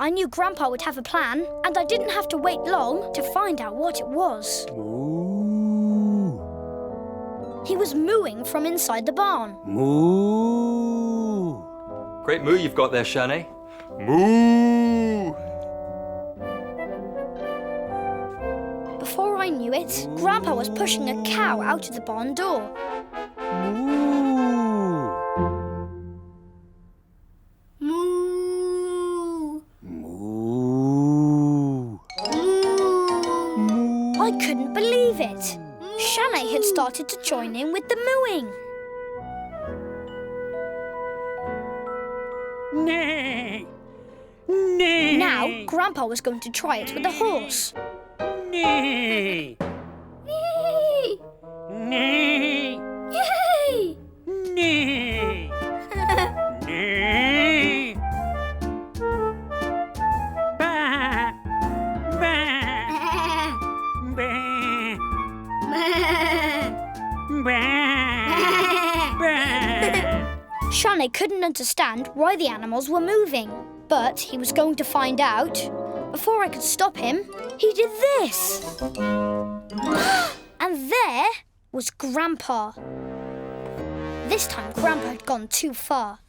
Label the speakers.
Speaker 1: I knew Grandpa would have a plan, and I didn't have to wait long to find out what it was.
Speaker 2: Moo.
Speaker 1: He was mooing from inside the barn.
Speaker 2: Moo.
Speaker 3: Great moo you've got there, Shanay. Moo!
Speaker 1: Before I knew it, Grandpa was pushing a cow out of the barn door.
Speaker 2: Moo.
Speaker 1: Moo!
Speaker 2: Moo. Moo.
Speaker 1: I couldn't believe it. Shanay had started to join in with the mooing.
Speaker 2: Neigh. Neigh.
Speaker 1: Now, Grandpa was going to try it with a horse.
Speaker 2: Neigh.
Speaker 1: Yay!
Speaker 2: Neigh.
Speaker 1: Yay!
Speaker 2: Neigh. Neigh. Ba. Ba. Ba. Ba. Ba.
Speaker 1: Shanay couldn't understand why the animals were moving, but he was going to find out. Before I could stop him, he did this. And there was Grandpa. This time, Grandpa had gone too far.